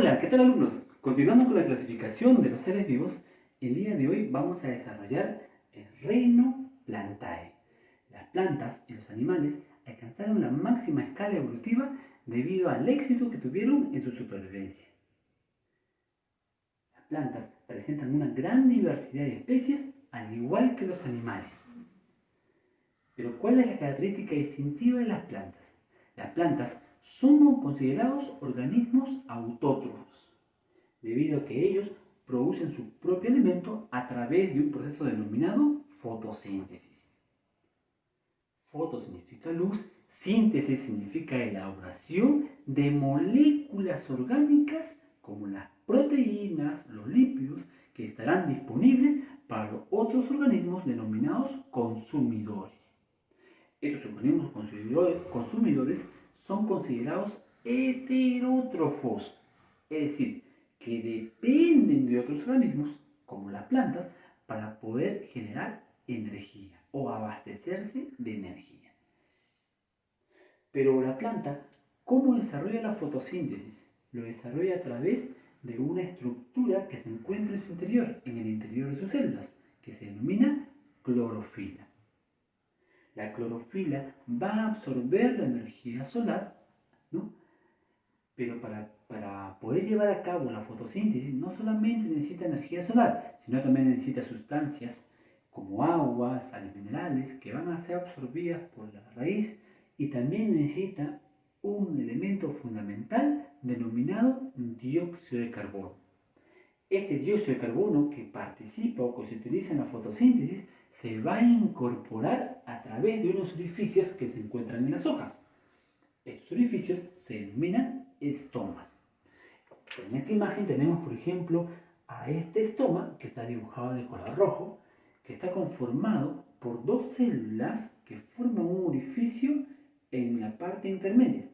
Hola, ¿qué tal alumnos? Continuando con la clasificación de los seres vivos, el día de hoy vamos a desarrollar el reino Plantae. Las plantas y los animales alcanzaron la máxima escala evolutiva debido al éxito que tuvieron en su supervivencia. Las plantas presentan una gran diversidad de especies, al igual que los animales. Pero ¿cuál es la característica distintiva de las plantas? Las plantas son considerados organismos autótrofos, debido a que ellos producen su propio alimento a través de un proceso denominado fotosíntesis. Foto significa luz, síntesis significa elaboración de moléculas orgánicas como las proteínas, los lípidos, que estarán disponibles para otros organismos denominados consumidores. Estos organismos consumidores son considerados heterótrofos, es decir, que dependen de otros organismos, como las plantas, para poder generar energía o abastecerse de energía. Pero la planta, ¿cómo desarrolla la fotosíntesis? Lo desarrolla a través de una estructura que se encuentra en su interior, en el interior de sus células, que se denomina clorofila. La clorofila va a absorber la energía solar, ¿no? Pero para poder llevar a cabo la fotosíntesis no solamente necesita energía solar, sino también necesita sustancias como agua, sales minerales, que van a ser absorbidas por la raíz, y también necesita un elemento fundamental denominado dióxido de carbono. Este dióxido de carbono que participa o que se utiliza en la fotosíntesis se va a incorporar a través de unos orificios que se encuentran en las hojas. Estos orificios se denominan estomas. En esta imagen tenemos, por ejemplo, a este estoma que está dibujado de color rojo, que está conformado por dos células que forman un orificio en la parte intermedia.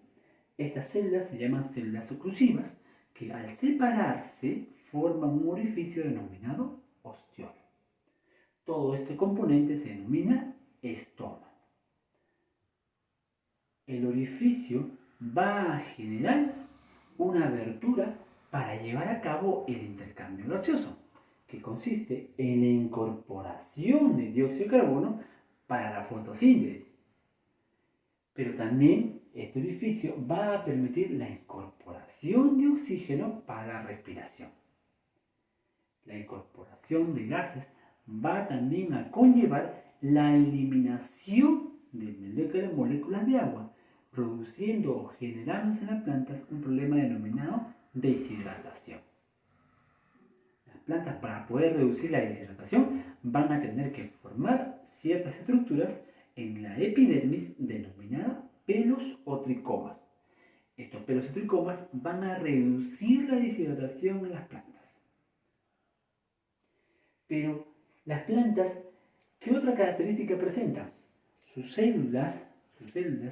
Estas células se llaman células oclusivas, que al separarse forman un orificio denominado ostiolo. Todo este componente se denomina estoma. El orificio va a generar una abertura para llevar a cabo el intercambio gaseoso, que consiste en la incorporación de dióxido de carbono para la fotosíntesis. Pero también este orificio va a permitir la incorporación de oxígeno para la respiración. La incorporación de gases va también a conllevar la eliminación de moléculas de agua, produciendo o generándose en las plantas un problema denominado deshidratación. Las plantas, para poder reducir la deshidratación, van a tener que formar ciertas estructuras en la epidermis denominada pelos o tricomas. Estos pelos o tricomas van a reducir la deshidratación en las plantas. Pero las plantas, ¿qué otra característica presentan? Sus células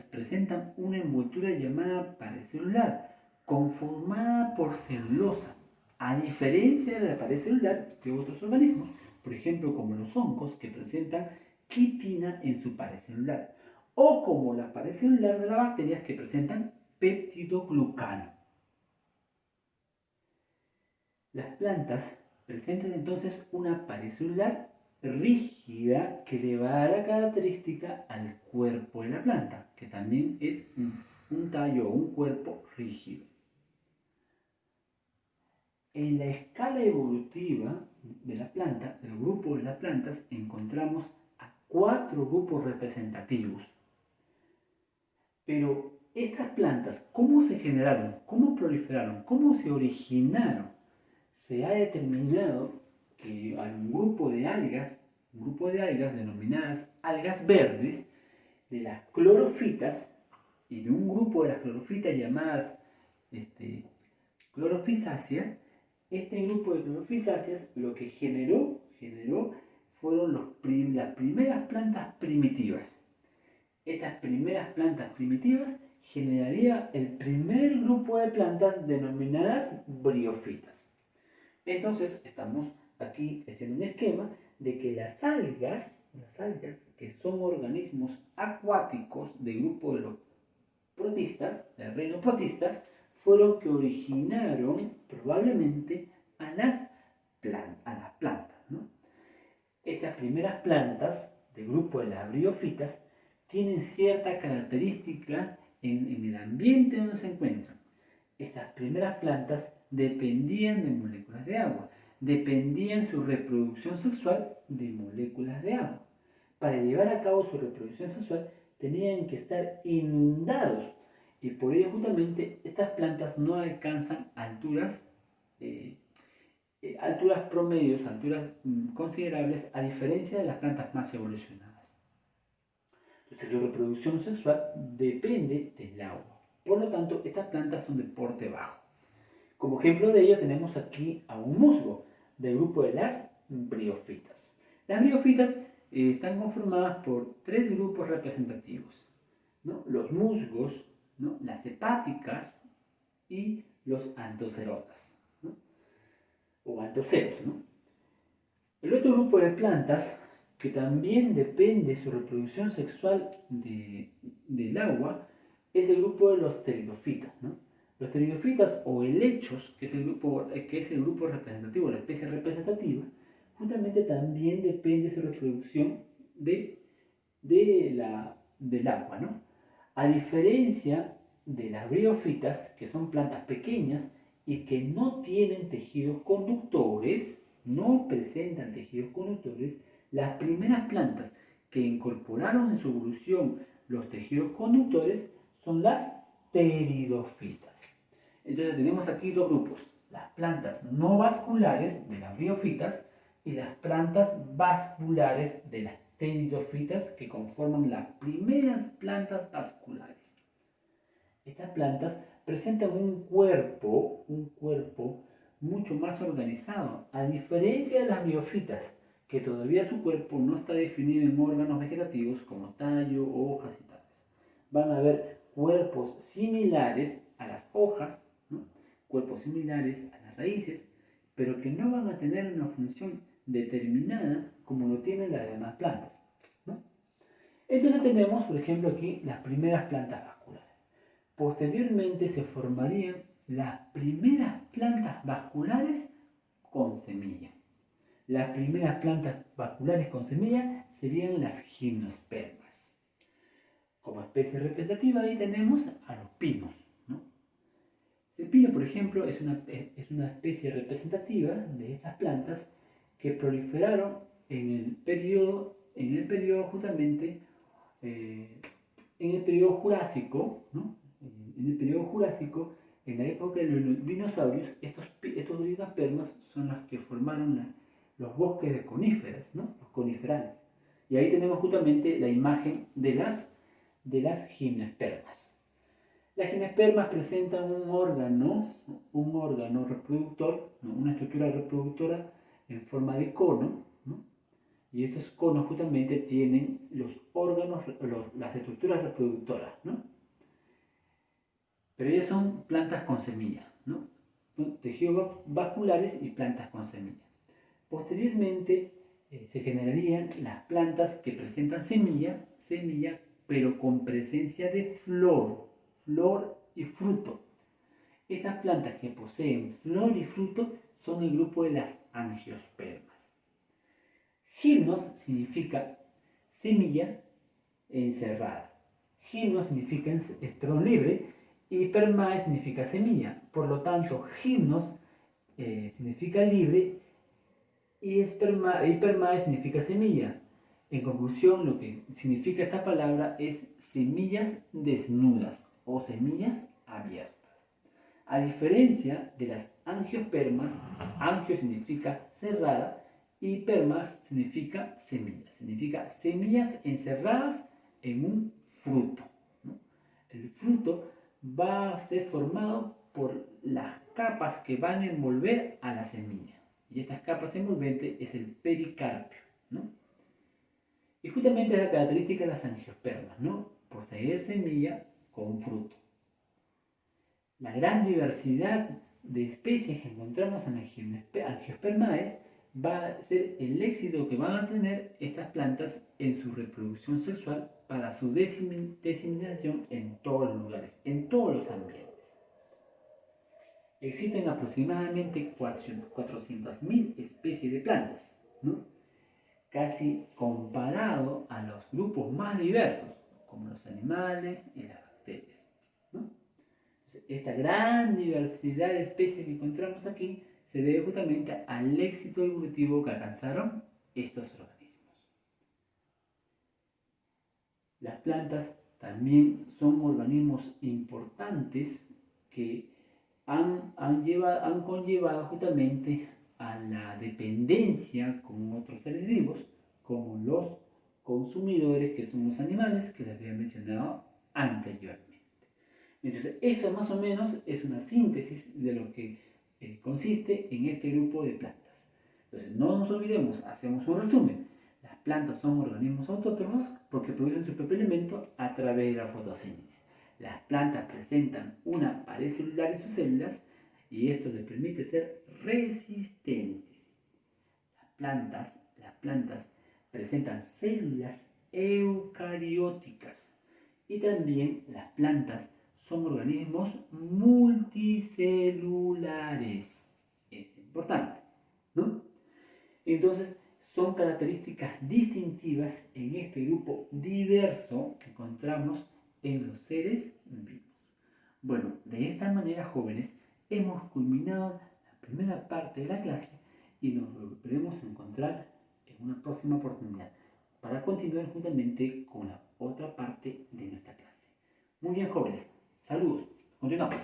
presentan una envoltura llamada pared celular, conformada por celulosa, a diferencia de la pared celular de otros organismos, por ejemplo como los hongos, que presentan quitina en su pared celular, o como la pared celular de las bacterias, que presentan peptidoglucano. Las plantas presentan entonces una pared celular rígida que le va a dar la característica al cuerpo de la planta, que también es un tallo o un cuerpo rígido. En la escala evolutiva de la planta, del grupo de las plantas, encontramos a 4 grupos representativos. Pero estas plantas, ¿cómo se generaron? ¿Cómo proliferaron? ¿Cómo se originaron? Se ha determinado que hay un grupo de algas denominadas algas verdes, de las clorofitas, y de un grupo de las clorofitas llamadas clorofisáceas. Este grupo de clorofisáceas lo que generó fueron las primeras plantas primitivas. Estas primeras plantas primitivas generarían el primer grupo de plantas denominadas briófitas. Entonces estamos aquí haciendo un esquema de que las algas, que son organismos acuáticos del grupo de los protistas, del reino protista, fueron que originaron probablemente a las plantas, ¿no? Estas primeras plantas del grupo de las briófitas tienen cierta característica en el ambiente donde se encuentran. Estas primeras plantas dependían de moléculas de agua, dependían su reproducción sexual de moléculas de agua. Para llevar a cabo su reproducción sexual tenían que estar inundados y por ello justamente estas plantas no alcanzan alturas promedios, alturas considerables, a diferencia de las plantas más evolucionadas. Entonces su reproducción sexual depende del agua. Por lo tanto, estas plantas son de porte bajo. Como ejemplo de ello tenemos aquí a un musgo del grupo de las briófitas. Las briófitas están conformadas por tres grupos representativos, ¿no? Los musgos, ¿no? Las hepáticas y los anthocerotas, ¿no? O anthoceros, ¿no? El otro grupo de plantas que también depende su reproducción sexual del agua es el grupo de los pteridofitas, ¿no? Los pteridofitas o helechos, que es el grupo representativo, la especie representativa, justamente también depende su reproducción del agua, ¿no? A diferencia de las briófitas, que son plantas pequeñas y que no tienen tejidos conductores, no presentan tejidos conductores, las primeras plantas que incorporaron en su evolución los tejidos conductores son las pteridofitas. Entonces tenemos aquí dos grupos, las plantas no vasculares de las briófitas y las plantas vasculares de las pteridofitas, que conforman las primeras plantas vasculares. Estas plantas presentan un cuerpo mucho más organizado, a diferencia de las briófitas, que todavía su cuerpo no está definido en órganos vegetativos como tallo, hojas y tales. Van a haber cuerpos similares a las hojas, ¿no? Cuerpos similares a las raíces, pero que no van a tener una función determinada como lo tienen las demás plantas, ¿no? Entonces tenemos, por ejemplo, aquí las primeras plantas vasculares. Posteriormente se formarían las primeras plantas vasculares con semilla. Las primeras plantas vasculares con semilla serían las gimnospermas. Como especie representativa ahí tenemos a los pinos, ¿no? El pino, por ejemplo, es una especie representativa de estas plantas que proliferaron en el periodo justamente, en el periodo Jurásico, ¿no? En el periodo Jurásico, en la época de los dinosaurios, estos gimnospermas son las que formaron los bosques de coníferas, ¿no? Los coniferales. Y ahí tenemos justamente la imagen de las gimnospermas. Las gimnospermas presentan un órgano reproductor, ¿no? Una estructura reproductora en forma de cono, ¿no? Y estos conos justamente tienen los órganos, las estructuras reproductoras, ¿no? Pero ellas son plantas con semilla, ¿no? Tejidos vasculares y plantas con semilla. Posteriormente se generarían las plantas que presentan semilla, pero con presencia de flor y fruto. Estas plantas que poseen flor y fruto son el grupo de las angiospermas. Gimnos significa semilla encerrada. Gimnos significa estrón libre y permae significa semilla. Por lo tanto, gimnos significa libre y permae significa semilla. En conclusión, lo que significa esta palabra es semillas desnudas o semillas abiertas. A diferencia de las angiospermas, angio significa cerrada y permas significa semillas. Significa semillas encerradas en un fruto, ¿no? El fruto va a ser formado por las capas que van a envolver a la semilla. Y estas capas envolventes es el pericarpio, ¿no? Y justamente es la característica de las angiospermas, ¿no? Poseer semilla con fruto. La gran diversidad de especies que encontramos en angiospermaes va a ser el éxito que van a tener estas plantas en su reproducción sexual para su diseminación en todos los lugares, en todos los ambientes. existen aproximadamente 400.000 especies de plantas, ¿no? Casi comparado a los grupos más diversos, como los animales y las bacterias, ¿no? Esta gran diversidad de especies que encontramos aquí se debe justamente al éxito evolutivo que alcanzaron estos organismos. Las plantas también son organismos importantes que han conllevado justamente a la dependencia con otros seres vivos, como los consumidores, que son los animales, que les había mencionado anteriormente. Entonces, eso más o menos es una síntesis de lo que consiste en este grupo de plantas. Entonces, no nos olvidemos, hacemos un resumen. Las plantas son organismos autótrofos porque producen su propio alimento a través de la fotosíntesis. Las plantas presentan una pared celular en sus células y esto les permite ser resistentes. Las plantas presentan células eucarióticas y también las plantas son organismos multicelulares. Es importante, ¿no? Entonces, son características distintivas en este grupo diverso que encontramos en los seres vivos. Bueno, de esta manera, jóvenes, hemos culminado la primera parte de la clase y nos volveremos a encontrar en una próxima oportunidad para continuar juntamente con la otra parte de nuestra clase. Muy bien, jóvenes, saludos, continuamos.